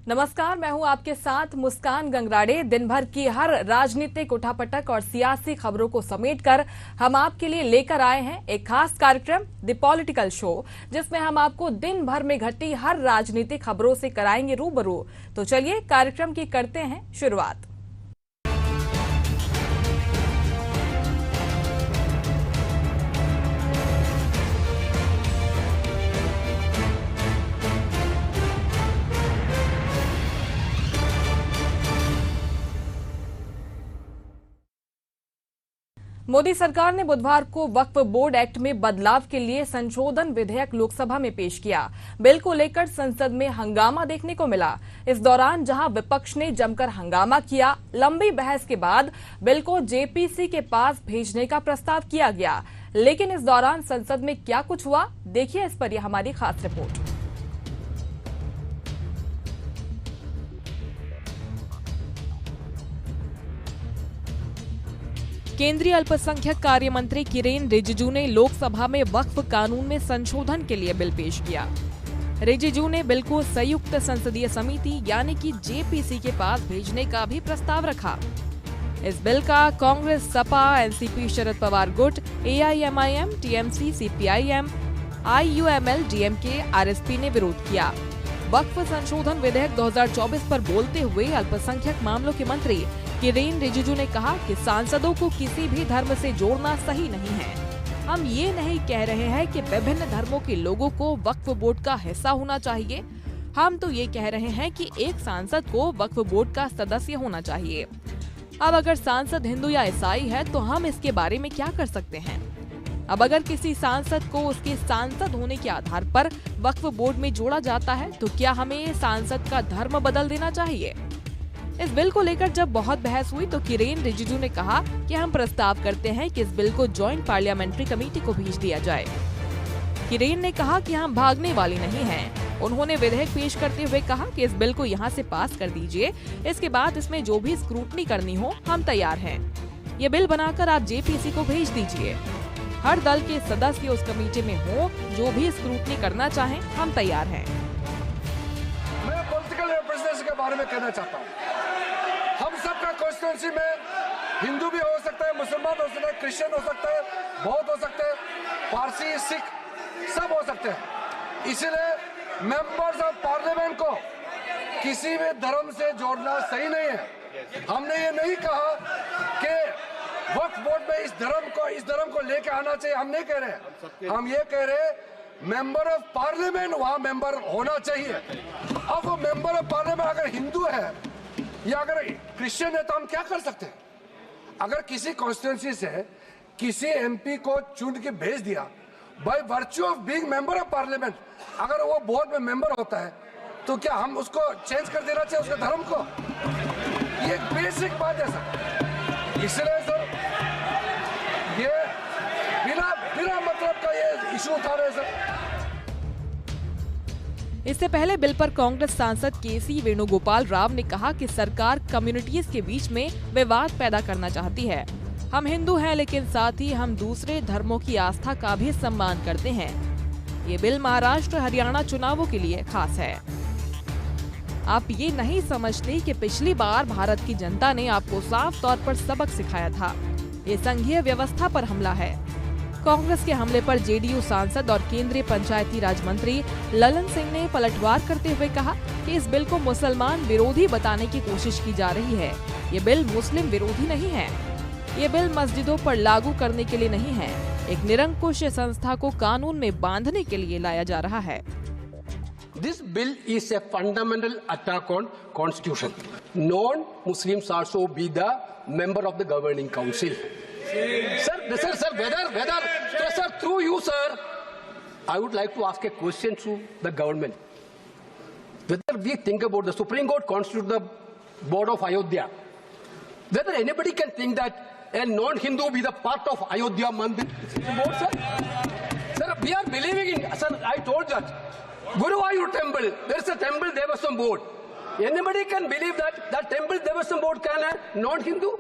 नमस्कार, मैं हूं आपके साथ मुस्कान गंगराड़े। दिन भर की हर राजनीतिक उठापटक और सियासी खबरों को समेटकर हम आपके लिए लेकर आए हैं एक खास कार्यक्रम द पॉलिटिकल शो, जिसमें हम आपको दिन भर में घटी हर राजनीतिक खबरों से कराएंगे रूबरू। तो चलिए कार्यक्रम की करते हैं शुरुआत। मोदी सरकार ने बुधवार को वक्फ बोर्ड एक्ट में बदलाव के लिए संशोधन विधेयक लोकसभा में पेश किया। बिल को लेकर संसद में हंगामा देखने को मिला। इस दौरान जहां विपक्ष ने जमकर हंगामा किया, लंबी बहस के बाद बिल को जेपीसी के पास भेजने का प्रस्ताव किया गया। लेकिन इस दौरान संसद में क्या कुछ हुआ, देखिए इस पर यह हमारी खास रिपोर्ट। केंद्रीय अल्पसंख्यक कार्य मंत्री किरेन रिजिजू ने लोकसभा में वक्फ कानून में संशोधन के लिए बिल पेश किया। रिजिजू ने बिल को संयुक्त संसदीय समिति यानी कि जेपीसी के पास भेजने का भी प्रस्ताव रखा। इस बिल का कांग्रेस, सपा, एनसीपी, शरद पवार गुट, AIMIM, TMC, CPIM, IUML, DMK, RSP ने विरोध किया। वक्फ संशोधन विधेयक 2024 पर बोलते हुए अल्पसंख्यक मामलों के मंत्री किरेन रिजिजू ने कहा कि सांसदों को किसी भी धर्म से जोड़ना सही नहीं है। हम ये नहीं कह रहे हैं कि विभिन्न धर्मों के लोगों को वक्फ बोर्ड का हिस्सा होना चाहिए। हम तो ये कह रहे हैं कि एक सांसद को वक्फ बोर्ड का सदस्य होना चाहिए। अब अगर सांसद हिंदू या ईसाई है तो हम इसके बारे में क्या कर सकते हैं? अब अगर किसी सांसद को उसके सांसद होने के आधार पर वक्फ बोर्ड में जोड़ा जाता है तो क्या हमें सांसद का धर्म बदल देना चाहिए? इस बिल को लेकर जब बहुत बहस हुई तो किरेन रिजिजू ने कहा कि हम प्रस्ताव करते हैं कि इस बिल को ज्वाइंट पार्लियामेंट्री कमेटी को भेज दिया जाए। किरेन ने कहा कि हम भागने वाले नहीं हैं। उन्होंने विधेयक पेश करते हुए कहा कि इस बिल को यहां से पास कर दीजिए, इसके बाद इसमें जो भी स्क्रूटनी करनी हो हम तैयार हैं। ये बिल बनाकर आप जेपीसी को भेज दीजिए। हर दल के सदस्य उस कमेटी में हो, जो भी स्क्रूटनी करना चाहें हम तैयार हैं। मैं पॉलिटिकल रिप्रेजेंटेशन के बारे में कहना चाहता हूँ। हम सबका कॉन्स्टिट्यूंसी में हिंदू भी हो सकता है, मुसलमान हो सकता है, क्रिश्चियन हो सकता है, बौद्ध हो सकते हैं, पारसी, सिख सब हो सकते हैं। इसीलिए मेंबर्स ऑफ पार्लियामेंट को किसी भी धर्म से जोड़ना सही नहीं है। हमने ये नहीं कहा कि वक्फ बोर्ड में इस धर्म को लेके आना चाहिए, हम नहीं कह रहे। हम ये कह रहे मेंबर ऑफ पार्लियामेंट वहां मेंबर होना चाहिए। अब वो मेंबर ऑफ पार्लियामेंट अगर हिंदू है या अगर क्रिश्चियन है तो हम क्या कर सकते हैं? अगर किसी कॉन्स्टिट्यूंसी से किसी एमपी को चुन के भेज दिया by virtue of being member of parliament, अगर वो बोर्ड में मेंबर होता है तो क्या हम उसको चेंज कर देना चाहिए उसके धर्म को? ये एक बेसिक बात है सर। इसलिए सर ये बिना मतलब का ये इशू उठा रहे सर। इससे पहले बिल पर कांग्रेस सांसद केसी वेणुगोपाल राव ने कहा कि सरकार कम्युनिटीज के बीच में विवाद पैदा करना चाहती है। हम हिंदू हैं, लेकिन साथ ही हम दूसरे धर्मों की आस्था का भी सम्मान करते हैं। ये बिल महाराष्ट्र, हरियाणा चुनावों के लिए खास है। आप ये नहीं समझते कि पिछली बार भारत की जनता ने आपको साफ तौर पर सबक सिखाया था। ये संघीय व्यवस्था पर हमला है। कांग्रेस के हमले पर जेडीयू सांसद और केंद्रीय पंचायती राज मंत्री ललन सिंह ने पलटवार करते हुए कहा कि इस बिल को मुसलमान विरोधी बताने की कोशिश की जा रही है। ये बिल मुस्लिम विरोधी नहीं है। ये बिल मस्जिदों पर लागू करने के लिए नहीं है। एक निरंकुश संस्था को कानून में बांधने के लिए लाया जा रहा है। This bill is a fundamental attack on constitution. Non-Muslims also be the member of the governing council. Sir, whether through you, sir, I would like to ask a question to the government. Whether we think about the Supreme Court constitute the board of Ayodhya, whether anybody can think that a non-Hindu be the part of Ayodhya Mandir board, sir? Sir, we are believing in, sir, I told that. Guruvayur temple, there is a temple Devaswam board. Anybody can believe that that temple Devaswam board can have non-Hindu?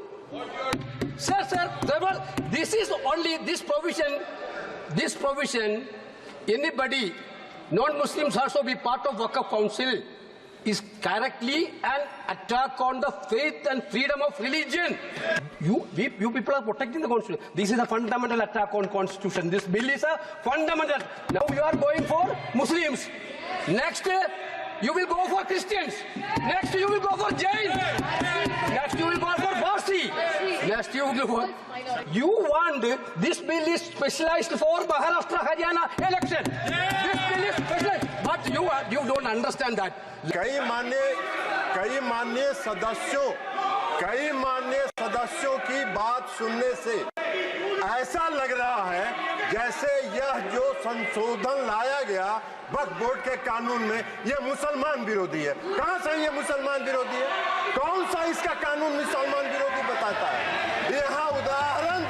Sir, this is only this provision, anybody, non-Muslims also be part of Waqf Council. is correctly an attack on the faith and freedom of religion. You people are protecting the Constitution. This is a fundamental attack on Constitution. This bill is a fundamental. Now you are going for Muslims. Next, you will go for Christians. Next, you will go for Jains. Next, you will go for Parsi. Next, you will go for... You want this bill is specialized for Maharashtra, Haryana election. This bill is specialized, but you don't understand that. कई माननीय सदस्यों की बात सुनने से ऐसा लग रहा है जैसे यह जो संशोधन लाया गया वक्फ बोर्ड के कानून में यह मुसलमान विरोधी है। कहां से ये मुसलमान विरोधी है? कौन सा इसका कानून मुसलमान विरोधी बताता है? यहाँ उदाहरण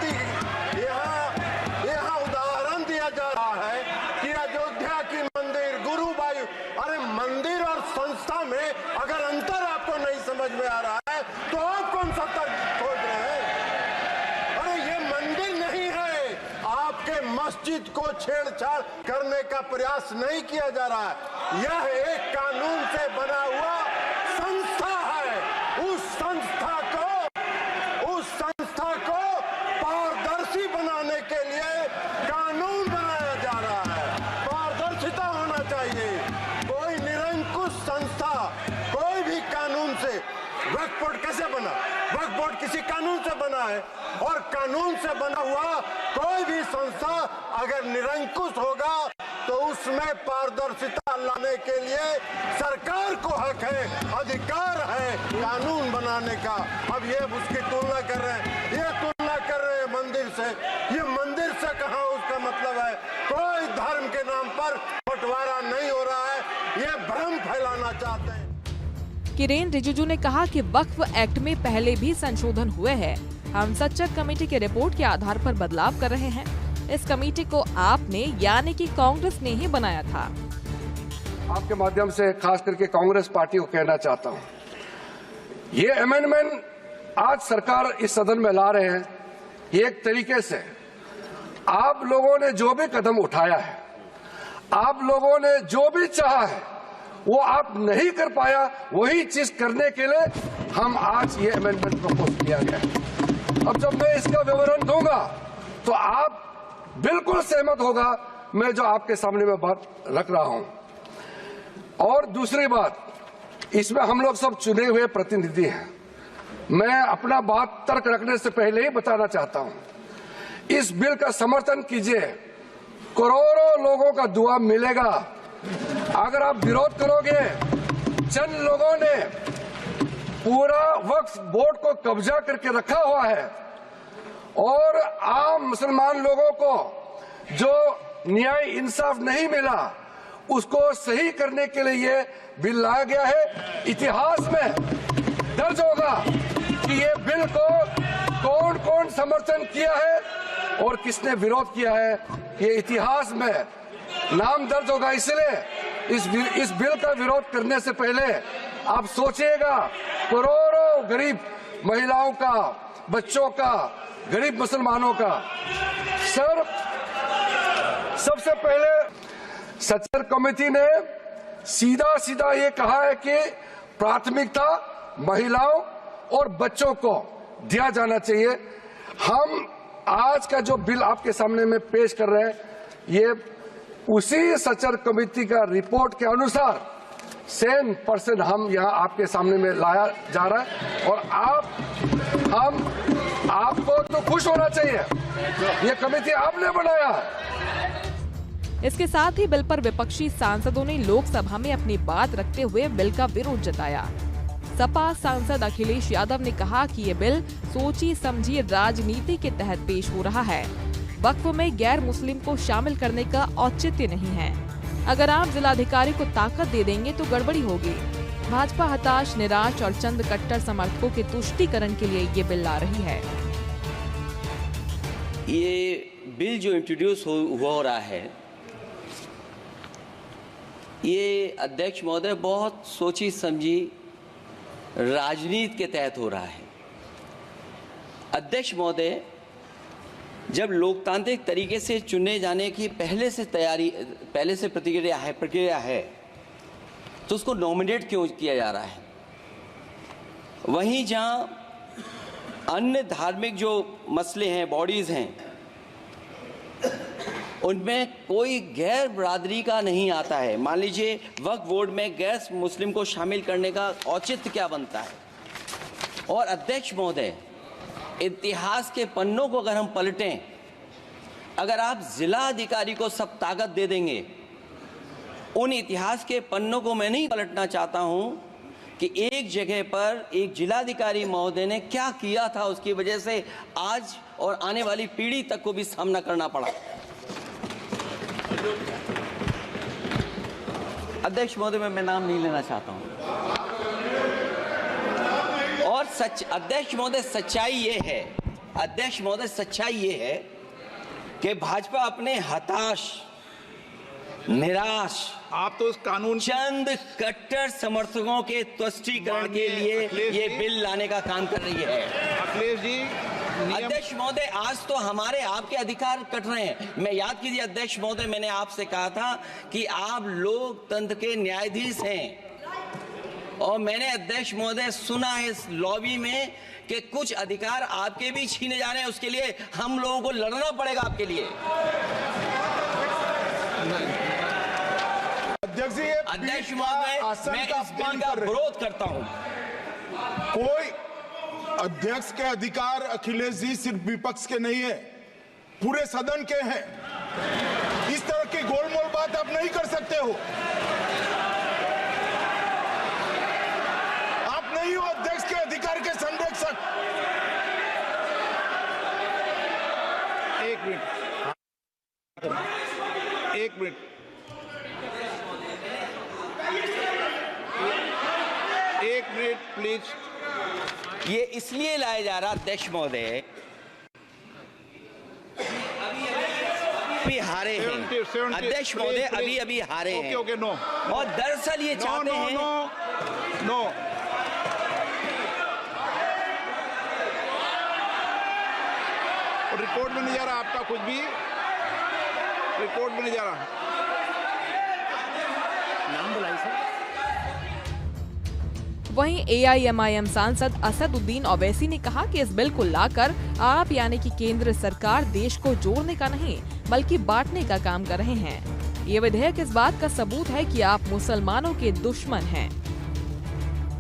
दिया जा रहा है कि अयोध्या की मंदिर गुरुबायू, अरे मंदिर और संस्था में अगर अंतर आपको नहीं समझ में आ रहा है तो आप कौन सा तर्क खोज रहे हैं? अरे ये मंदिर नहीं है, आपके मस्जिद को छेड़छाड़ करने का प्रयास नहीं किया जा रहा है। यह एक कानून से बना हुआ संस्था है। उस संस्था को पारदर्शी बनाने के लिए कानून बनाया जा रहा है। पारदर्शिता होना चाहिए। कोई निरंकुश संस्था कोई भी कानून से, वक्फ बोर्ड कैसे बना? वक्फ बोर्ड किसी कानून से बना है, और कानून से बना हुआ कोई भी संस्था अगर निरंकुश होगा तो उसमें पारदर्शिता लाने के लिए सरकार को हक है, अधिकार है कानून बनाने का। अब ये उसकी तुलना कर रहे हैं, मंदिर से। ये मंदिर से कहाँ उसका मतलब है? कोई धर्म के नाम पर बंटवारा नहीं हो रहा है, ये भ्रम फैलाना चाहते हैं। किरेन रिजिजू ने कहा कि वक्फ एक्ट में पहले भी संशोधन हुए हैं। हम सच्चर कमेटी की रिपोर्ट के आधार पर बदलाव कर रहे हैं। इस कमेटी को आपने यानी कि कांग्रेस ने ही बनाया था। आपके माध्यम से खास करके कांग्रेस पार्टी को कहना चाहता हूं, ये अमेंडमेंट आज सरकार इस सदन में ला रहे हैं, एक तरीके से आप लोगों ने जो भी कदम उठाया है, आप लोगों ने जो भी चाहा है, वो आप नहीं कर पाया, वही चीज करने के लिए हम आज ये अमेंडमेंट प्रपोज किया गया। अब जब मैं इसका विवरण दूंगा तो आप बिल्कुल सहमत होगा मैं जो आपके सामने में बात रख रहा हूं। और दूसरी बात, इसमें हम लोग सब चुने हुए प्रतिनिधि हैं। मैं अपना बात तर्क रखने से पहले ही बताना चाहता हूं, इस बिल का समर्थन कीजिए, करोड़ों लोगों का दुआ मिलेगा। अगर आप विरोध करोगे, चंद लोगों ने पूरा वक्फ बोर्ड को कब्जा करके रखा हुआ है और आम मुसलमान लोगों को जो न्याय इंसाफ नहीं मिला उसको सही करने के लिए ये बिल लाया गया है। इतिहास में दर्ज होगा कि ये बिल को कौन कौन समर्थन किया है और किसने विरोध किया है, ये इतिहास में नाम दर्ज होगा। इसलिए इस बिल का विरोध करने से पहले आप सोचिएगा, करोड़ों गरीब महिलाओं का, बच्चों का, गरीब मुसलमानों का। सर, सबसे पहले सच्चर कमेटी ने सीधा ये कहा है कि प्राथमिकता महिलाओं और बच्चों को दिया जाना चाहिए। हम आज का जो बिल आपके सामने में पेश कर रहे हैं, ये उसी सच्चर कमेटी का रिपोर्ट के अनुसार 100% हम यहाँ आपके सामने में लाया जा रहा है। और आपको तो खुश होना चाहिए, ये कमेटी आपने बनाया। इसके साथ ही बिल पर विपक्षी सांसदों ने लोकसभा में अपनी बात रखते हुए बिल का विरोध जताया। सपा सांसद अखिलेश यादव ने कहा कि ये बिल सोची समझी राजनीति के तहत पेश हो रहा है। वक्फ में गैर मुस्लिम को शामिल करने का औचित्य नहीं है। अगर आप जिलाधिकारी को ताकत दे देंगे तो गड़बड़ी होगी। भाजपा हताश, निराश और चंद कट्टर समर्थकों के तुष्टीकरण के लिए ये बिल ला रही है। ये बिल जो इंट्रोड्यूस हो रहा है, ये अध्यक्ष महोदय बहुत सोची समझी राजनीति के तहत हो रहा है। अध्यक्ष महोदय, जब लोकतांत्रिक तरीके से चुने जाने की पहले से प्रक्रिया है, तो उसको नॉमिनेट क्यों किया जा रहा है? वहीं जहां अन्य धार्मिक जो मसले हैं, बॉडीज हैं, उनमें कोई गैर बरादरी का नहीं आता है। मान लीजिए वक्फ बोर्ड में गैर मुस्लिम को शामिल करने का औचित्य क्या बनता है? और अध्यक्ष महोदय, इतिहास के पन्नों को अगर हम पलटें, अगर आप जिला अधिकारी को सब ताकत दे देंगे, उन इतिहास के पन्नों को मैं नहीं पलटना चाहता हूं कि एक जगह पर एक जिलाधिकारी महोदय ने क्या किया था, उसकी वजह से आज और आने वाली पीढ़ी तक को भी सामना करना पड़ा। अध्यक्ष महोदय, मैं नाम नहीं लेना चाहता हूं। और अध्यक्ष महोदय, सच्चाई ये है कि भाजपा अपने हताश, निराश, आप तो उस कानून चंद कट्टर समर्थकों के तुष्टीकरण के लिए ये बिल लाने का काम कर रही है। अखिलेश जी, अध्यक्ष महोदय, आज तो हमारे आपके अधिकार कट रहे हैं। मैं याद कीजिए अध्यक्ष महोदय, मैंने आपसे कहा था कि आप लोकतंत्र के न्यायाधीश हैं, और मैंने अध्यक्ष महोदय सुना है इस लॉबी में कि कुछ अधिकार आपके भी छीने जा रहे हैं। उसके लिए हम लोगों को लड़ना पड़ेगा आपके लिए। अध्यक्ष महोदय, मैं इस बिल का विरोध करता हूं। कोई अध्यक्ष के अधिकार अखिलेश जी सिर्फ विपक्ष के नहीं है, पूरे सदन के हैं। इस तरह की गोलमोल बात आप नहीं कर सकते हो। आप नहीं हो अध्यक्ष के अधिकार के संरक्षक। एक मिनट प्लीज। ये इसलिए लाया जा रहा अध्यक्ष महोदय, अभी हारे हैं अध्यक्ष महोदय, अभी हारे हैं। Okay, no. और दरअसल ये चाहते हैं नो। रिपोर्ट में नहीं जा रहा आपका कुछ भी, रिपोर्ट में नहीं जा रहा। नाम बुलाई सर। वहीं AIMIM सांसद असदुद्दीन ओवैसी ने कहा कि इस बिल को लाकर आप यानी कि केंद्र सरकार देश को जोड़ने का नहीं बल्कि बांटने का काम कर रहे हैं। ये विधेयक इस बात का सबूत है कि आप मुसलमानों के दुश्मन हैं।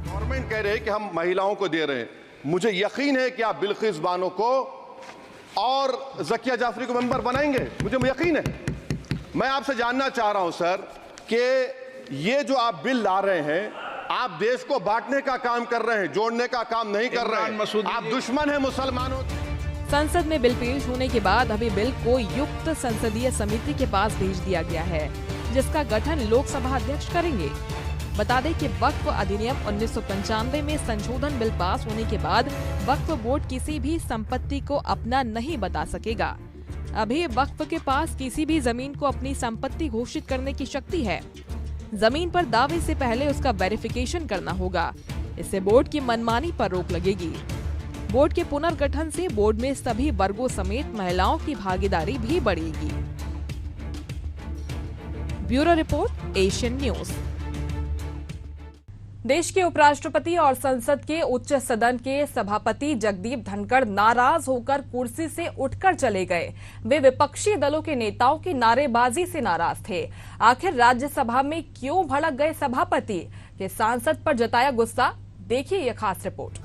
गवर्नमेंट कह रहे हैं कि हम महिलाओं को दे रहे हैं। मुझे यकीन है कि आप बिल्किस बानो को और ज़किया जाफरी को मेंबर बनाएंगे, मुझे यकीन है। मैं आपसे जानना चाह रहा हूं सर कि ये जो आप बिल ला रहे हैं, आप देश को बांटने का काम कर रहे हैं, जोड़ने का काम नहीं कर रहे हैं। आप दुश्मन हैं मुसलमानों। संसद में बिल पेश होने के बाद अभी बिल को युक्त संसदीय समिति के पास भेज दिया गया है, जिसका गठन लोकसभा अध्यक्ष करेंगे। बता दें कि वक्फ अधिनियम 1995 में संशोधन बिल पास होने के बाद वक्फ बोर्ड किसी भी संपत्ति को अपना नहीं बता सकेगा। अभी वक्फ के पास किसी भी जमीन को अपनी संपत्ति घोषित करने की शक्ति है। जमीन पर दावे से पहले उसका वेरिफिकेशन करना होगा। इससे बोर्ड की मनमानी पर रोक लगेगी। बोर्ड के पुनर्गठन से बोर्ड में सभी वर्गों समेत महिलाओं की भागीदारी भी बढ़ेगी। Bureau report, Asian news. देश के उपराष्ट्रपति और संसद के उच्च सदन के सभापति जगदीप धनखड़ नाराज होकर कुर्सी से उठकर चले गए। वे विपक्षी दलों के नेताओं की नारेबाजी से नाराज थे। आखिर राज्यसभा में क्यों भड़क गए सभापति? के सांसद पर जताया गुस्सा। देखिए यह खास रिपोर्ट।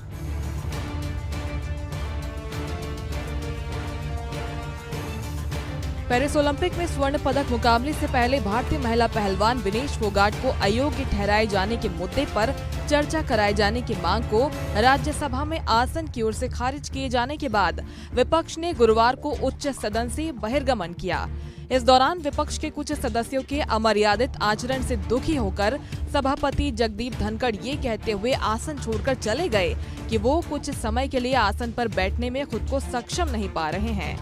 पेरिस ओलंपिक में स्वर्ण पदक मुकाबले से पहले भारतीय महिला पहलवान विनेश फोगाट को अयोग्य ठहराए जाने के मुद्दे पर चर्चा कराए जाने की मांग को राज्यसभा में आसन की ओर से खारिज किए जाने के बाद विपक्ष ने गुरुवार को उच्च सदन से बहिर्गमन किया। इस दौरान विपक्ष के कुछ सदस्यों के अमर्यादित आचरण से दुखी होकर सभापति जगदीप धनखड़ ये कहते हुए आसन छोड़कर चले गए कि वो कुछ समय के लिए आसन पर बैठने में खुद को सक्षम नहीं पा रहे हैं।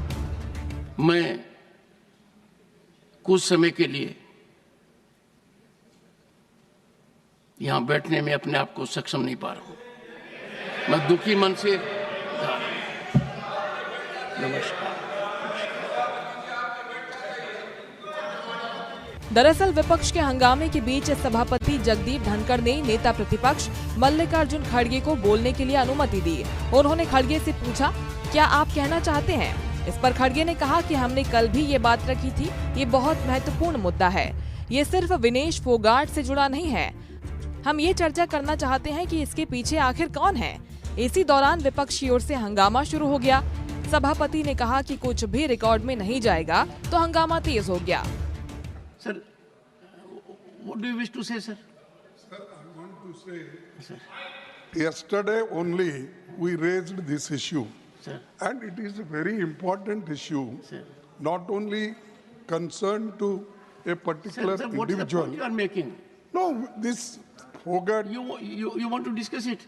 मैं कुछ समय के लिए यहां बैठने में अपने आप को सक्षम नहीं पा रहा हूं। मैं दुखी मन से नमस्कार। दरअसल विपक्ष के हंगामे के बीच सभापति जगदीप धनखड़ ने नेता प्रतिपक्ष मल्लिकार्जुन खड़गे को बोलने के लिए अनुमति दी। उन्होंने खड़गे से पूछा, क्या आप कहना चाहते हैं? इस पर खड़गे ने कहा कि हमने कल भी ये बात रखी थी, ये बहुत महत्वपूर्ण मुद्दा है, ये सिर्फ विनेश फोगाट से जुड़ा नहीं है। हम ये चर्चा करना चाहते हैं कि इसके पीछे आखिर कौन है। इसी दौरान विपक्ष की ओर से हंगामा शुरू हो गया। सभापति ने कहा कि कुछ भी रिकॉर्ड में नहीं जाएगा, तो हंगामा तेज हो गया। Sir, what do you wish to say, sir? Sir, I want to say, sir, yesterday only we raised this issue, sir, and it is a very important issue, sir, not only concerned to a particular sir, what is the individual. point you are making? No, this forgot You want to discuss it?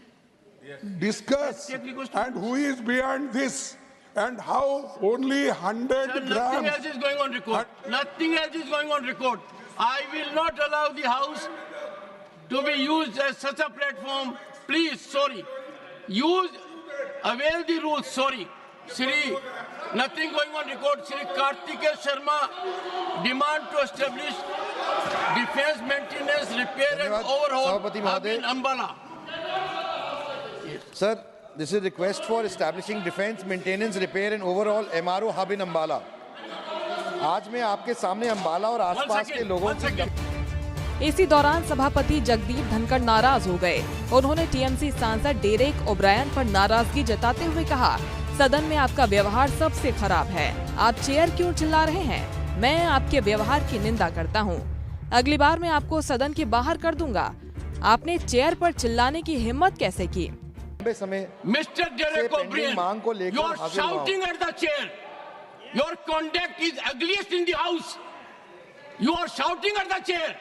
discuss, Yes, take question. and who is behind this, and how only 100 Sir, nothing grams. else is going on record. Nothing else is going on record. I will not allow the House to be used as such a platform. Please, sorry. Avail the rules, sorry. Shri, nothing going on record. Shri Kartikeya Sharma demand to establish defense maintenance, repair and overhaul hub in Ambala. Sir, this is a request for establishing defense, maintenance, repair and overall MRO hub in Ambala. आज मैं आपके सामने अंबाला और आसपास के लोगों की इसी दौरान सभापति जगदीप धनखड़ नाराज हो गए। उन्होंने टीएमसी सांसद डेरेक ओब्रायन पर नाराजगी जताते हुए कहा, सदन में आपका व्यवहार सबसे खराब है। आप चेयर क्यों चिल्ला रहे हैं? मैं आपके व्यवहार की निंदा करता हूं। अगली बार मैं आपको सदन के बाहर कर दूंगा। आपने चेयर पर चिल्लाने की हिम्मत कैसे की? Mr. Derek O'Brien, you are shouting at the chair. Your conduct is ugliest in the House. You are shouting at the chair.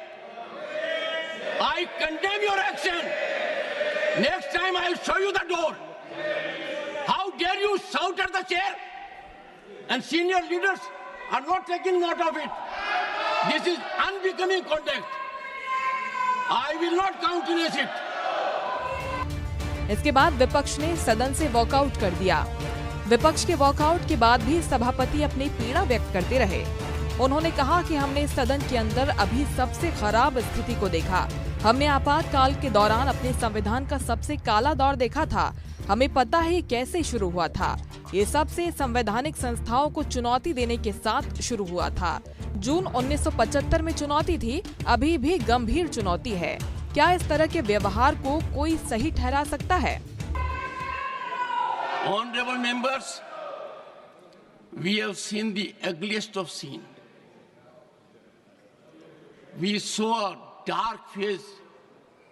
I condemn your action. Next time I will show you the door. How dare you shout at the chair? And senior leaders are not taking note of it. This is unbecoming conduct. I will not countenance it. इसके बाद विपक्ष ने सदन से walkout कर दिया। विपक्ष के वॉकआउट के बाद भी सभापति अपनी पीड़ा व्यक्त करते रहे। उन्होंने कहा कि हमने सदन के अंदर अभी सबसे खराब स्थिति को देखा। हमने आपातकाल के दौरान अपने संविधान का सबसे काला दौर देखा था। हमें पता है ये कैसे शुरू हुआ था। ये सबसे संवैधानिक संस्थाओं को चुनौती देने के साथ शुरू हुआ था। जून 1975 में चुनौती थी, अभी भी गंभीर चुनौती है। क्या इस तरह के व्यवहार को कोई सही ठहरा सकता है? Honorable members, we have seen the ugliest of scene. We saw a dark phase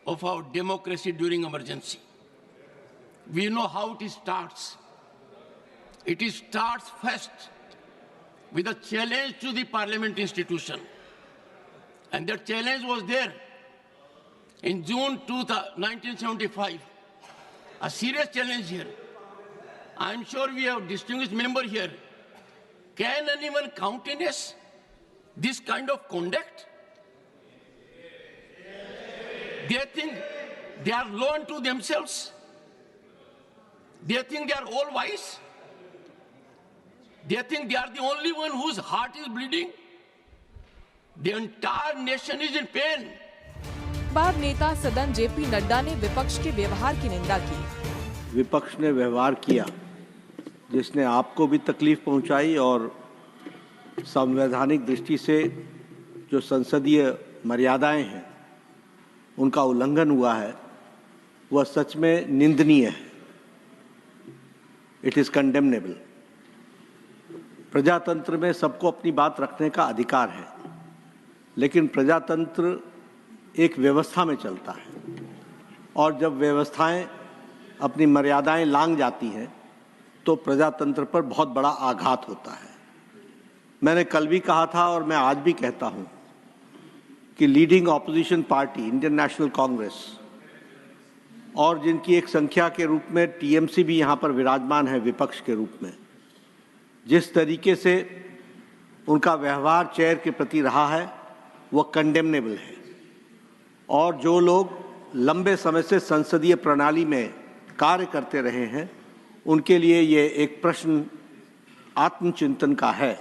of our democracy during emergency. We know how it starts. It starts first with a challenge to the parliament institution. And that challenge was there in June 1975. A serious challenge here. I'm sure we have distinguished member here. Can anyone countenance this kind of conduct? They think they are law unto themselves. They think they are all wise. They think they are the only one whose heart is bleeding. The entire nation is in pain. बाद नेता सदन JP Nadda ने विपक्ष के व्यवहार की निंदा की। विपक्ष ने व्यवहार किया जिसने आपको भी तकलीफ पहुंचाई और संवैधानिक दृष्टि से जो संसदीय मर्यादाएं हैं उनका उल्लंघन हुआ है, वह सच में निंदनीय है। It is condemnable. प्रजातंत्र में सबको अपनी बात रखने का अधिकार है, लेकिन प्रजातंत्र एक व्यवस्था में चलता है और जब व्यवस्थाएं अपनी मर्यादाएं लांघ जाती हैं तो प्रजातंत्र पर बहुत बड़ा आघात होता है। मैंने कल भी कहा था और मैं आज भी कहता हूं कि leading opposition party Indian national Congress और जिनकी एक संख्या के रूप में टीएमसी भी यहां पर विराजमान है विपक्ष के रूप में, जिस तरीके से उनका व्यवहार चेयर के प्रति रहा है वह कंडेमनेबल है। और जो लोग लंबे समय से संसदीय प्रणाली में कार्य करते रहे हैं उनके लिए ये एक प्रश्न आत्मचिंतन का है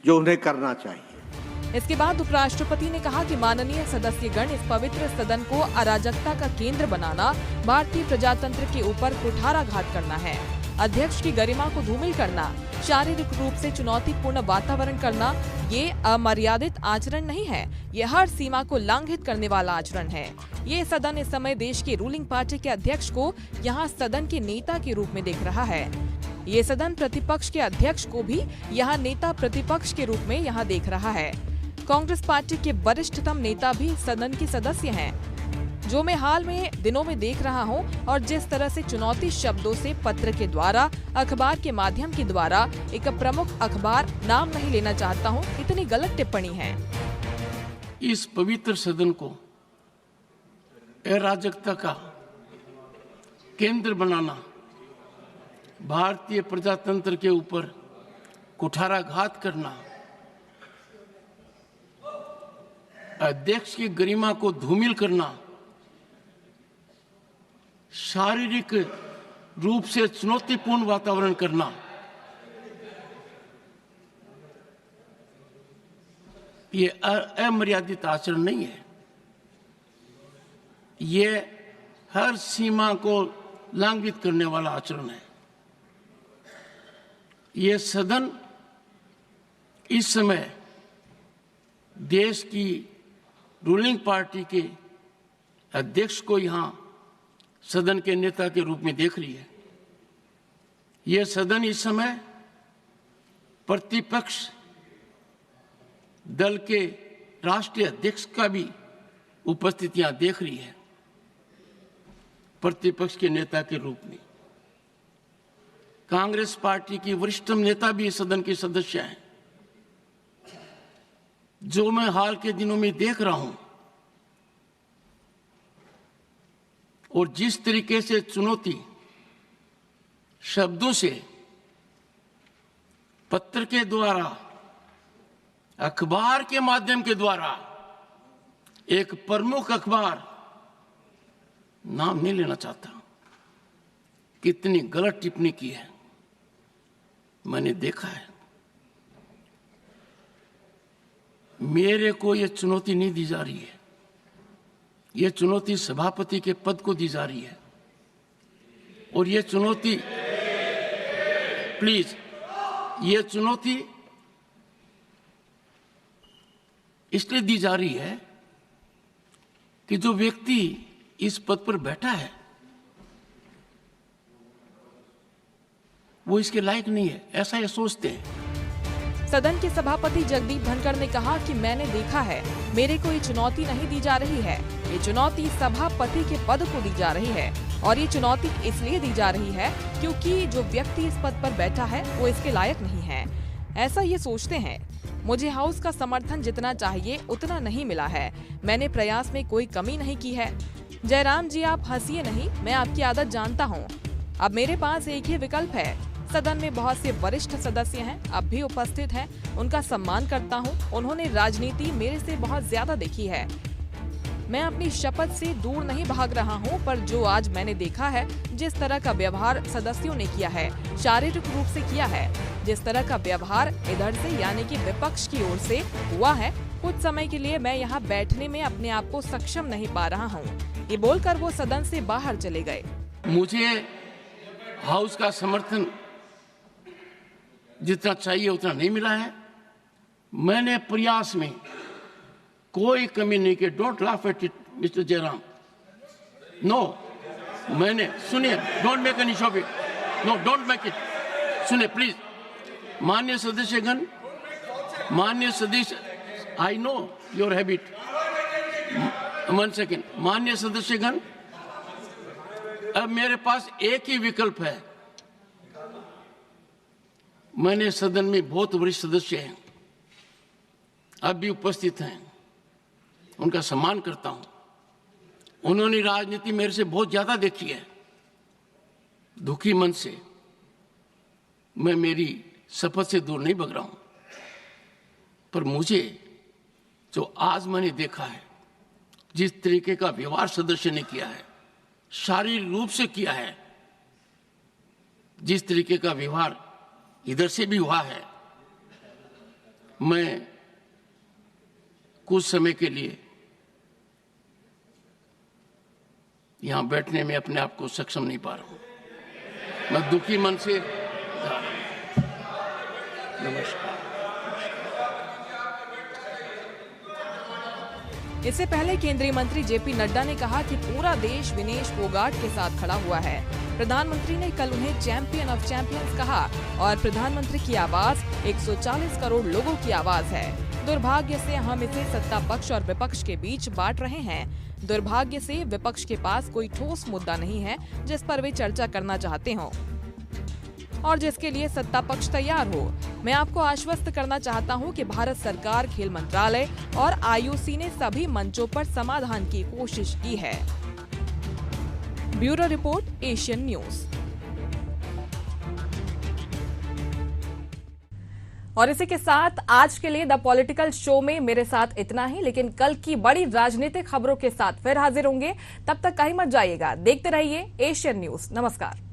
जो उन्हें करना चाहिए। इसके बाद उपराष्ट्रपति ने कहा कि माननीय सदस्यगण, इस पवित्र सदन को अराजकता का केंद्र बनाना, भारतीय प्रजातंत्र के ऊपर कुठाराघात करना है। अध्यक्ष की गरिमा को धूमिल करना, शारीरिक रूप से चुनौतीपूर्ण वातावरण करना, ये अमर्यादित आचरण नहीं है, ये हर सीमा को लंघित करने वाला आचरण है। ये सदन इस समय देश की रूलिंग पार्टी के अध्यक्ष को यहाँ सदन के नेता के रूप में देख रहा है। ये सदन प्रतिपक्ष के अध्यक्ष को भी यहाँ नेता प्रतिपक्ष के रूप में यहाँ देख रहा है। कांग्रेस पार्टी के वरिष्ठतम नेता भी सदन के सदस्य हैं। जो मैं हाल में दिनों में देख रहा हूं और जिस तरह से चुनौती शब्दों से पत्र के द्वारा, अखबार के माध्यम के द्वारा, एक प्रमुख अखबार, नाम नहीं लेना चाहता हूं, इतनी गलत टिप्पणी है। इस पवित्र सदन को अराजकता का केंद्र बनाना, भारतीय प्रजातंत्र के ऊपर कुठाराघात करना, अध्यक्ष की गरिमा को धूमिल करना, शारीरिक रूप से चुनौतीपूर्ण वातावरण करना, ये अमर्यादित आचरण नहीं है। ये हर सीमा को लंघित करने वाला आचरण है। ये सदन इस समय देश की रूलिंग पार्टी के अध्यक्ष को यहां सदन के नेता के रूप में देख रही है। यह सदन इस समय प्रतिपक्ष दल के राष्ट्रीय अध्यक्ष का भी उपस्थितियां देख रही है, प्रतिपक्ष के नेता के रूप में। कांग्रेस पार्टी की वरिष्ठतम नेता भी सदन के सदस्य हैं। जो मैं हाल के दिनों में देख रहा हूं और जिस तरीके से चुनौती शब्दों से, पत्र के द्वारा, अखबार के माध्यम के द्वारा, एक प्रमुख अखबार, नाम नहीं लेना चाहता, कितनी गलत टिप्पणी की है, मैंने देखा है। मेरे को यह चुनौती नहीं दी जा रही है, यह चुनौती सभापति के पद को दी जा रही है। और यह चुनौती, प्लीज, यह चुनौती इसलिए दी जा रही है कि जो व्यक्ति इस पद पर बैठा है वो इसके लायक नहीं है, ऐसा ये सोचते हैं। सदन के सभापति जगदीप धनखड़ ने कहा कि मैंने देखा है, मेरे को ये चुनौती नहीं दी जा रही है, ये चुनौती सभापति के पद को दी जा रही है। और ये चुनौती इसलिए दी जा रही है क्योंकि जो व्यक्ति इस पद पर बैठा है वो इसके लायक नहीं है, ऐसा ये सोचते हैं। मुझे हाउस का समर्थन जितना चाहिए उतना नहीं मिला है, मैंने प्रयास में कोई कमी नहीं की है। जयराम जी, आप हंसिए नहीं, मैं आपकी आदत जानता हूँ। अब मेरे पास एक ही विकल्प है। सदन में बहुत से वरिष्ठ सदस्य हैं, अब भी उपस्थित हैं, उनका सम्मान करता हूं। उन्होंने राजनीति मेरे से बहुत ज्यादा देखी है। मैं अपनी शपथ से दूर नहीं भाग रहा हूं, पर जो आज मैंने देखा है, जिस तरह का व्यवहार सदस्यों ने किया है, शारीरिक रूप से किया है, जिस तरह का व्यवहार इधर से यानी कि विपक्ष की ओर से हुआ है, कुछ समय के लिए मैं यहाँ बैठने में अपने आप को सक्षम नहीं पा रहा हूँ। ये बोलकर वो सदन से बाहर चले गए। मुझे हाउस का समर्थन जितना चाहिए उतना नहीं मिला है। मैंने प्रयास में कोई कमी नहीं की। Don't laugh at it mister Jairam. No, मैंने, सुनिए, डोंट मेक एनी शॉफ it, no don't make it. सुनिए प्लीज, माननीय सदस्यगण, माननीय सदस्य, I know your habit, 1 second. माननीय सदस्यगण, अब मेरे पास एक ही विकल्प है। मैंने सदन में बहुत वरिष्ठ सदस्य हैं, अब भी उपस्थित हैं, उनका सम्मान करता हूं। उन्होंने राजनीति मेरे से बहुत ज्यादा देखी है। दुखी मन से मैं मेरी शपथ से दूर नहीं भग रहा हूं, पर मुझे जो आज मैंने देखा है, जिस तरीके का व्यवहार सदस्य ने किया है, शारीरिक रूप से किया है, जिस तरीके का व्यवहार इधर से भी हुआ है, मैं कुछ समय के लिए यहां बैठने में अपने आप को सक्षम नहीं पा रहा हूं। मैं दुखी मन से नमस्कार। इससे पहले केंद्रीय मंत्री जेपी नड्डा ने कहा कि पूरा देश विनेश फोगाट के साथ खड़ा हुआ है। प्रधानमंत्री ने कल उन्हें चैंपियन ऑफ चैंपियंस कहा और प्रधानमंत्री की आवाज 140 करोड़ लोगों की आवाज है। दुर्भाग्य से हम इसे सत्ता पक्ष और विपक्ष के बीच बांट रहे हैं। दुर्भाग्य से विपक्ष के पास कोई ठोस मुद्दा नहीं है जिस पर वे चर्चा करना चाहते हों और जिसके लिए सत्ता पक्ष तैयार हो। मैं आपको आश्वस्त करना चाहता हूं कि भारत सरकार, खेल मंत्रालय और आईओसी ने सभी मंचों पर समाधान की कोशिश की है। Bureau report, Asian news. और इसी के साथ आज के लिए द पॉलिटिकल शो में मेरे साथ इतना ही, लेकिन कल की बड़ी राजनीतिक खबरों के साथ फिर हाजिर होंगे। तब तक कहीं मत जाइएगा, देखते रहिए एशियन न्यूज। नमस्कार।